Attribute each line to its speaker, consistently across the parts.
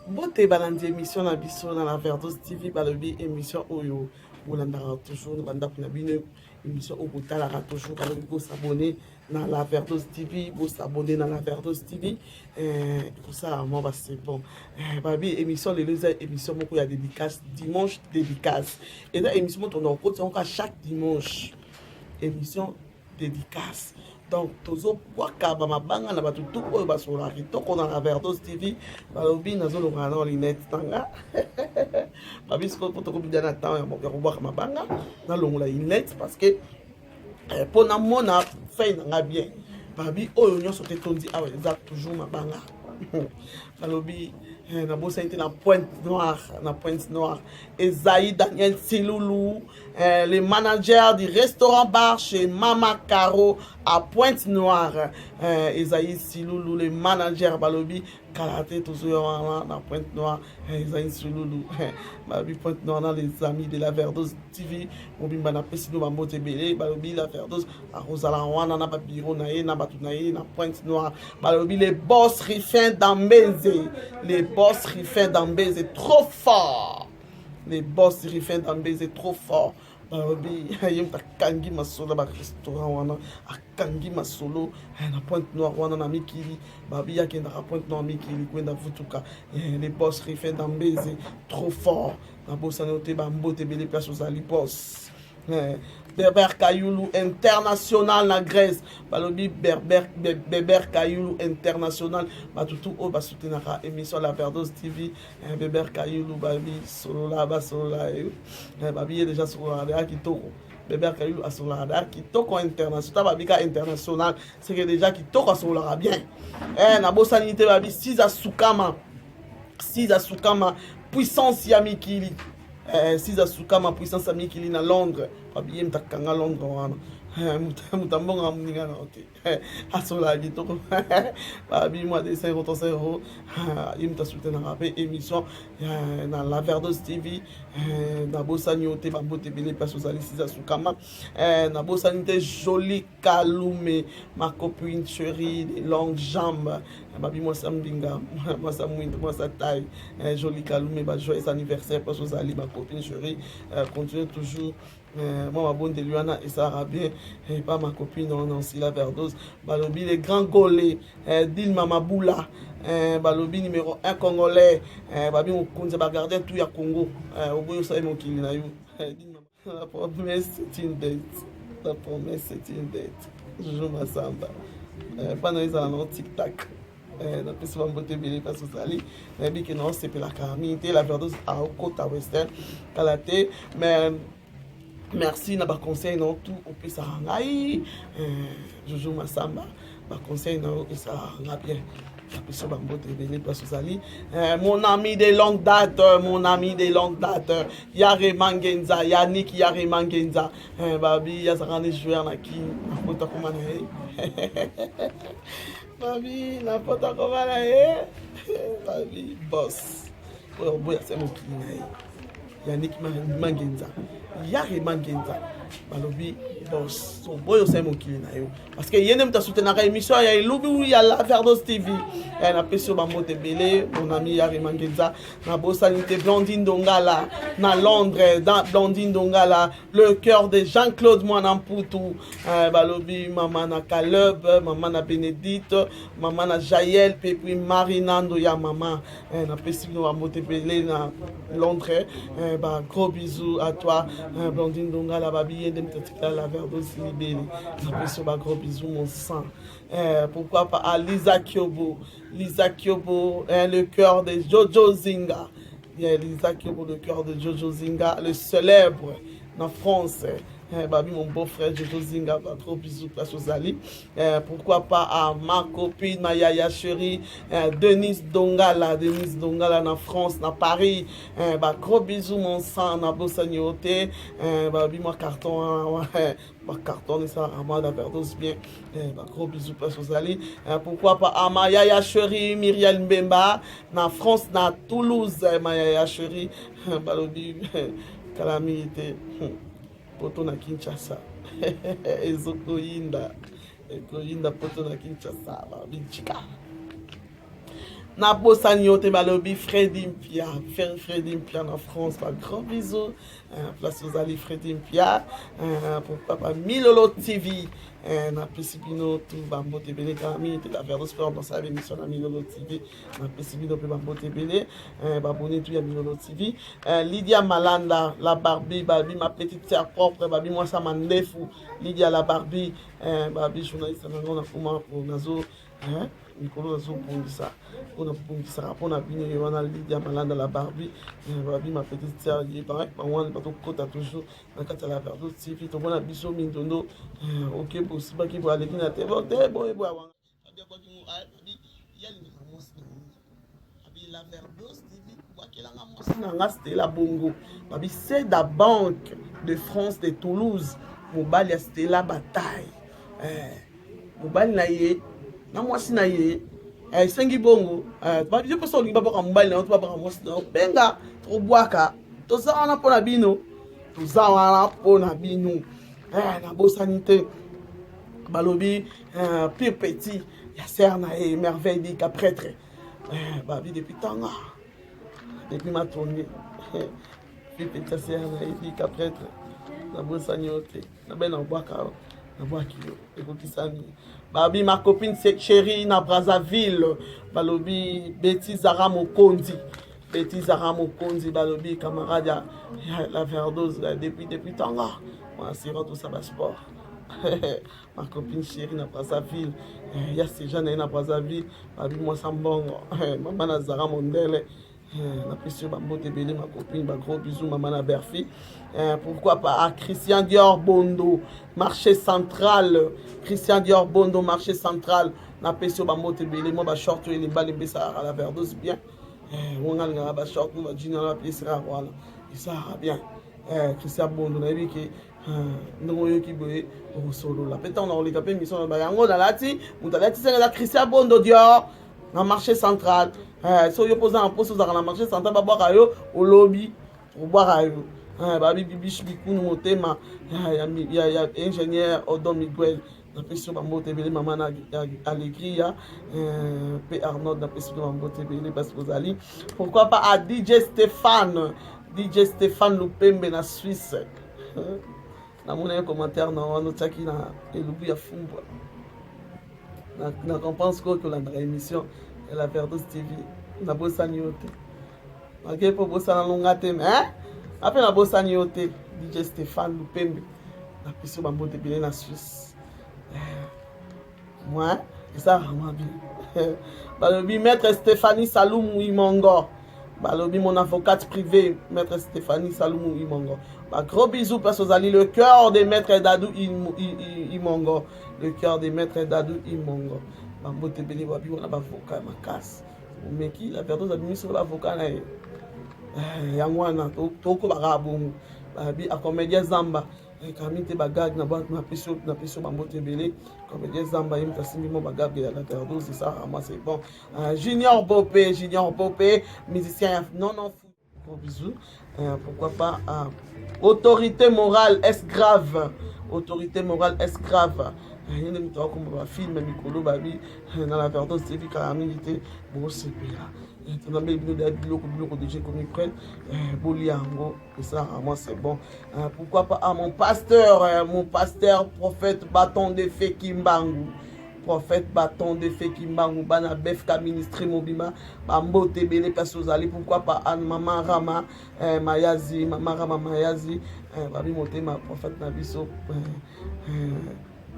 Speaker 1: Bote balandi émission na biso na la Verdos TV balobi émission oyo bolandaka toujours banda na bino émission oyo botalaka toujours balobi bo s'abonner na la Verdos TV bo s'abonner na la Verdos TV pour ça moi bah c'est bon babi émission les deux émission moko ya dédicace dimanche dédicace et là émission on en encore chaque dimanche émission dédicace. Donc, toujours wakaba mabanga na batu tout oyo basola kitoko na la Verdos TV balobi nazolo ngana linette tanga babi sko poto ko bidana temps ya ko bwaka mabanga na longola linette parce que pona mona fait na bien babi oyo nyoso te tondi awa za toujours mabanga balobi na bossa été na pointe noire Esaïe Daniel Siloulou le manager du restaurant bar chez Mama Caro à Pointe-Noire Esaïe Siloulou le manager balobi karaté toujours na Pointe-Noire Esaïe Siloulou balobi Pointe-Noire dans les amis de la Verdos TV mobimba na pesino ba mbote belé balobi la Verdos a Rosala wana na ba bureau na ye na batu na ye na Pointe-Noire balobi les boss Rifin d'Ambeze les boss Rifin d'Ambeze trop fort les boss Rifin d'Ambeze trop fort balobi yem ta kangi masolo ba restaurant wana akangi masolo na Pointe-Noire wana na Mikili babi yake na Pointe-Noire Mikili kwenda vutuka les boss Rifin d'Ambeze trop fort na bossa noté ba mbote belé place aux alipos Berber Kayoulou international na Grèce balobi Berber Kayoulou international batutu o basutenaka émission la Verdos TV Berber Kayoulou babi solo la babi déjà sur la kitoko Berber Kayoulou a sur la kitoko international babika international c'est que déjà kitoko sur la bien na bosanité babi 6 à Soukama puissance ya Mikili 6 à Soukama puissance ya Mikili na Londres babi mtakanga Londres wana mutambonga mninga na ote asola bitoko babi moi de 50 euros imta soutenir rapé émission na la Verdos TV na bosanyote ba bote belé place aux ali 6 à Soukama na bosanité jolie Kalume ma copine chérie des longues jambes babi moi sambinga moi sa mwinto moi sa taille jolie Kalume ba joyeux anniversaire place aux ali ma copine chérie continue toujours moi ma bonne de Luana et ça va bien et pas ma copine non si la Verdos balobi les grands golais Dilma Maboula balobi numéro 1 congolais babi on konza ba garder tout ya Congo au bout ça mon kili na yo la promesse c'est une dette Jojo Massamba pendant les années tic-tac na pesi bambote ebele place ozali nayebi ke na osepelaka mingi la Verdos akota western kala te mais merci na ba conseil non tout opesaka ngai Jojo Massamba ba conseil na opesaka nga bien apesa bambote ebele place ozali mon ami de longue date Yare Mangenza Yannick Yare Mangenza babi yazaka ne joueur na ki nakota koma na ye babi nakota koma na ye babi boss oyo boya se mokili na ye Yannick Mangenza Yare Mangenza balobi boss son boyo c'est mon kili na yo parce que yene mta soutenaka émission ya ilubi ya la Verdos TV na peso ba mote belé mon ami Yare Mangenza na bosanité Blandine Dongala na Londres dans Blandine Dongala le cœur de Jean-Claude Mwanamputu balobi maman na Caleb maman na Bénédicte maman na Jaël puis Marinando ya maman na peso ba mote belé na Londres bah gros bisous à toi Blandine Dongala babi yende mtatika la Verdos libéré na ba gros bisous mon sang pourquoi pas à Lisa Kyobo le cœur de Jojo Zinga Lisa Kyobo le cœur de Jojo Zinga le célèbre en France babi mon beau-frère Jojo Zinga ba gros bisous place aux ali pourquoi pas à ma copine ma yaya chérie Denise Dongala na France na Paris ba gros bisous mon sang na bosanyote babi moi carton ba carton ça à moi la Verdos bien ba gros bisous place aux ali pourquoi pas à ma yaya chérie Myriel Mbemba na France na Toulouse ma yaya chérie balobi calamité poto na Kinshasa ekoyinda poto na Kinshasa binchika Na bossaniote balobi Freddy Mpia. Freddy Mpia en France. Pas grand bisous. Place aux alliés Freddy Mpia. Pour papa Milolo TV. Na pesibino tout bambo tebele kami te la faire sport dans sa émission na Milolo TV. Na pesibino pe bambo tebele. Babone tout ya Milolo TV. Lydia Malanda, la Barbie, ma petite sœur propre, moi ça m'endefu. Lydia la Barbie, journaliste na kuma pour nazo. Mikolo nazo bongisa on a bongisa rapport na bino wana Lydia Malanda la Barbie ma petite sœur yi ba wana ba to kota toujours na kata la Verdo TV to bona biso mindondo OK bosi ba ki bo aller na te bon e bo awanga abi ko tu abi yali na mos abi la Verdo TV kwa kila nga mos na ngaste la bongo abi c'est la Banque de France de Toulouse mobali ya Stella Bataille mobali na ye na mwasi na ye sengi bongo ba je peso lingi baba mbali na to baba mwasi na benga to bwaka to zawana pona bino na bosanité balobi pire petit ya serna et merveille dit qu'à prêtre babi depuis tanga depuis ma tournée pire petit serna et dit qu'à prêtre na bosanité na ben na bwaka na bwakio ekokisani babi ma copine c'est chérie na Brazzaville balobi Betty Zara Mokonzi balobi camarade ya la Verdose depuis tanga moi c'est tout ça bas sport ma copine chérie na Brazzaville ya ces jeunes na Brazzaville babi moi sambongo maman na Zara Mondele na pesi bambote belé ma copine gros bisous maman na Berfi. Pourquoi pas à Christian Dior Bondo marché central marché central na pesi bambote belé moi ba short et les balles besa à la Verdose bien on a ba short nous va dîner la pièce voilà et ça bien Christian Bondo na biki ngoyo ki boye au solo la peut-être on a les capé mission ba yango na lati mutalati c'est la Christian Bondo Dior na marché central so yo posa en poste na marché central ba boire yo au lobby pour boire yo babi bibish bikunu motema ya ingénieur Odon Miguel na peso ba mbote belé maman na alegria pe Arnold na peso ba mbote belé parce que vous allez pourquoi pas à DJ Stéphane Lupembe na Suisse na mon commentaire na wana taki na elubu ya fumbwa na compense ko la émission et la Verdose TV na bosani yote ok pour bosana longa te mais après la bosani yote DJ Stéphane Lupembe na piso bambote belé na Suisse moi ça vraiment bien balobi maître Stéphanie Saloumou Imongo balobi mon avocate privée maître Stéphanie Saloumou Imongo gros bisous parce que vous allez le cœur des maîtres Dadou Imongo le cœur des maîtres Dadou Imongo bambote belé babi on a avocat makas meki la Verdose abimi sur l'avocat na yango wana toko bakabomu babi a comédien Zamba kamite bagag na peso bambote belé comédien Zamba yim tasimbi mo bagag ya la Verdose c'est ça moi c'est bon Junior Bopé musicien non fou gros bisous pourquoi pas autorité morale est grave yende mito akomba film mikolo babi na la Verdose TV karamilité bon sepela on a mis biloko de j'ai comme prenne boliango et ça moi c'est bon pourquoi pas à mon pasteur prophète bâton de fée Kimbangu bana bef ka ministre mobima bambote belé parce aux allez pourquoi pas à maman Rama Mayazi babi motema prophète na biso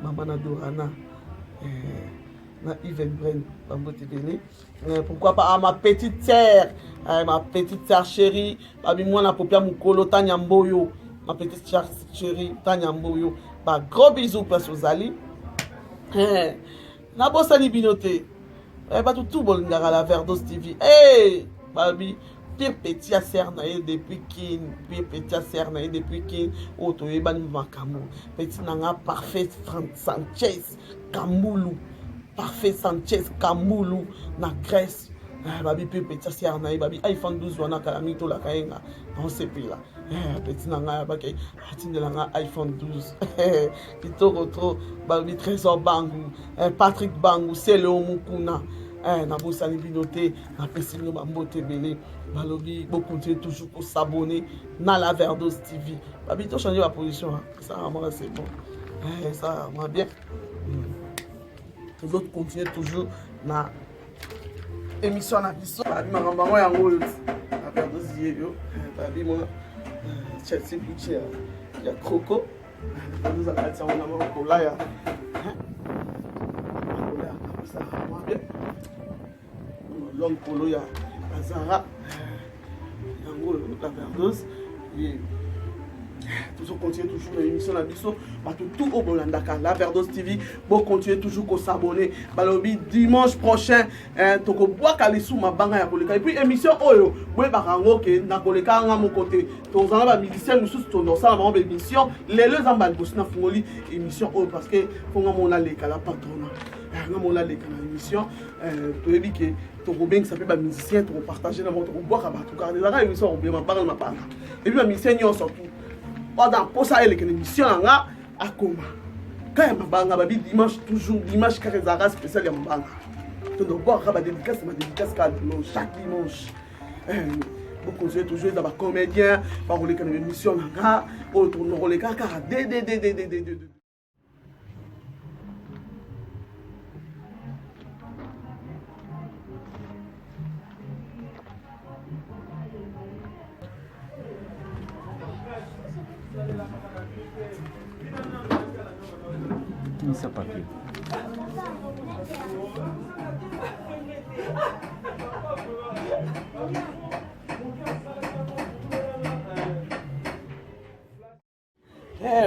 Speaker 1: maman na Dorana na Yves Bren bambote belé pourquoi pas à ma petite sœur chérie babi moi na popia mukolo Tanyamboyo ma petite sœur chérie Tanyamboyo gros bisous parce aux allez na bosani binote ba tout bon ngara la Verdose TV babi pire petit à serna depuis kin auto ebani makambo petit nanga parfait Sanchez Kamboulou na Grèce babi pire petit à serna babi iPhone 12 wana kala mito la kaenga on sait plus là petit nanga ba ke atindela nga iPhone 12 kitoko trop babi Trésor Bangu Patrick Bangu Selo Mukuna na bosani binoté na pesino bambote belé balobi bo continuer toujours pour s'abonner na la Verdos TV babi to changer la position ça moi c'est bon ça va bien les autres continuer toujours na émission na biso babi makambo yango la Verdos yo babi moi Chelsea Butcher ya Croco nous a fait ça on a mon là ça va bien l'homme polo ya Azara yango la Verdos et toujours continuer toujours l'émission la biso tout au Bolandaka la Verdos TV bon continuer toujours qu'on s'abonner balobi dimanche prochain toko bois kalisu mabanga ya koleka et puis émission oyo boye barango ke na koleka nga mon côté tozana ba musicien mususu tondo ça ba émission lelo zamba bosina fungoli émission oyo parce que fonga mona leka la patrona nga mona leka na émission toyebi ke toko beng ça peut ba musicien toko partager na moto bois ka ba to garder la émission on bien mabanga mabanga et puis ba musicien yo surtout pendant pour ça elle que l'émission là à coma quand il mabanga babi dimanche toujours dimanche carrément spécial ya mabanga to do boire ba dédicace ma dédicace chaque dimanche vous continuez toujours dans ba comédien ba rouler que l'émission là au tourner rouler car d
Speaker 2: Mise à papier.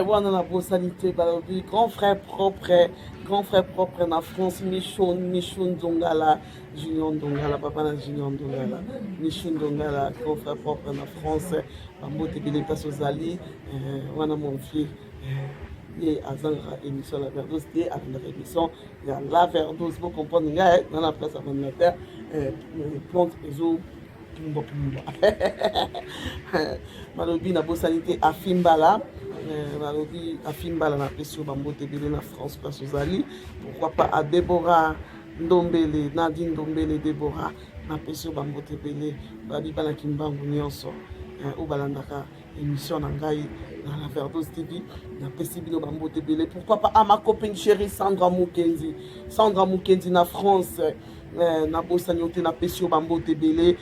Speaker 1: Voilà la sanité, grand frère propre en France, Michoun Dongala, Junior Dongala, papa na Junior Dongala, Michoun Dongala, grand frère propre en France, Bambote Bileta Sozali, voilà mon fils. Et à Zangra émission la Verdos et à la émission il y a la Verdos vous comprenez dans la presse avant la terre plante les eaux malobi na bosanité à Fimbala malobi à Fimbala na pression bambote belé na France place aux Ali pourquoi pas à Déborah Ndombele Nadine Ndombele Déborah na pression bambote belé babi bana kimbangu nyonso au balandaka émission nangai dans la Verdos TV na pesibino bambote belé pourquoi pas à ma copine chérie Sandra Mukendi na France na bosanyote na pesio bambote belé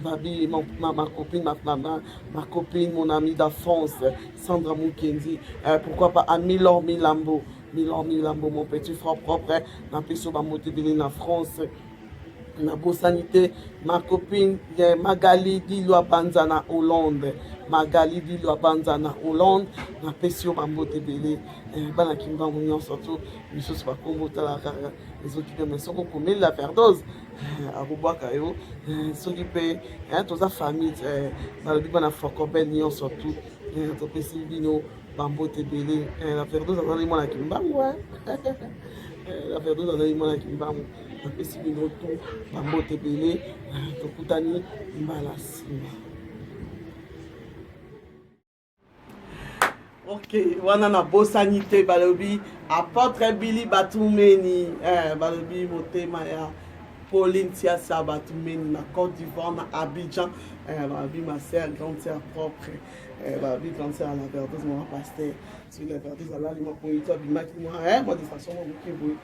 Speaker 1: babi ma copine mon amie d'enfance Sandra Mukendi pourquoi pas à Milor Milambo mon petit frère propre na pesio bambote belé na France na bosanité ma copine Magali Dilwa Banzana Hollande na pesio bambote belé bana kimbangu nyon surtout misos ba kombo tala kaka les occupés mais soko komeli la Verdos akobwaka yo soki pe toza famille balobi bana fokobel nyon surtout topesi bino bambote belé la Verdos azali mwana kimbangu la Verdos azali mwana kimbangu napesi bino to bambote belé tokutani mbala nsima. Ok, wana na bosanité balobi apôtre Billy Batumeni balobi motema ya Pauline Tiassa Batumeni na Côte d'Ivoire na Abidjan balobi ma sœur grande sœur propre balobi grande sœur à la Verdos mon pasteur sur la Verdos ala lima poito bimaki moi de façon moke boy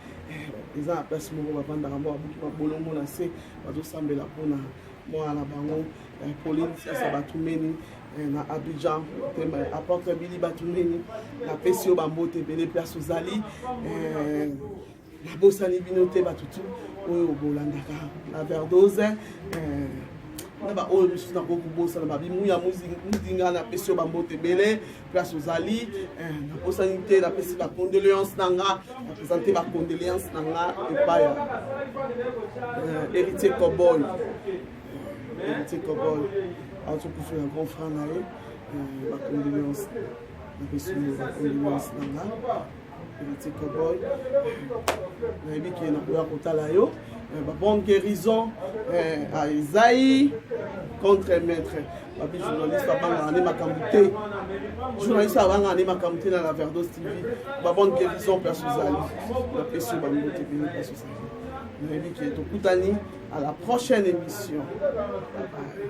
Speaker 1: les gens appellent mo bavanda rambo abuki mabolongo na se bazo sambela pona moi na bango Pauline Tiassa Batumeni na Abidjan apôtre Billy Batumeni na pesio bambote belé place ozali na bosani binote batutu oyo bolandaka la Verdos na ba oyo misusu na kokobosana babi muya muzinga na pesio bambote belé place ozali na bosani te na pesi ba condoléance nanga na présenter ba condoléance nanga epai ya héritier cowboy alors tu peux faire un grand frère na ye ba condoléance na pesi ba condoléance nanga héritier cowboy na yebi ke na koya kotala yo ba bonne guérison à Isaïe contre maître babi journaliste abanga ane makamute journaliste abanga ane makamute na la Verdos TV ba bonne guérison place ozali na pesi ba mbote bini place ozali nayebi ke tokutani à la prochaine émission. Bye bye.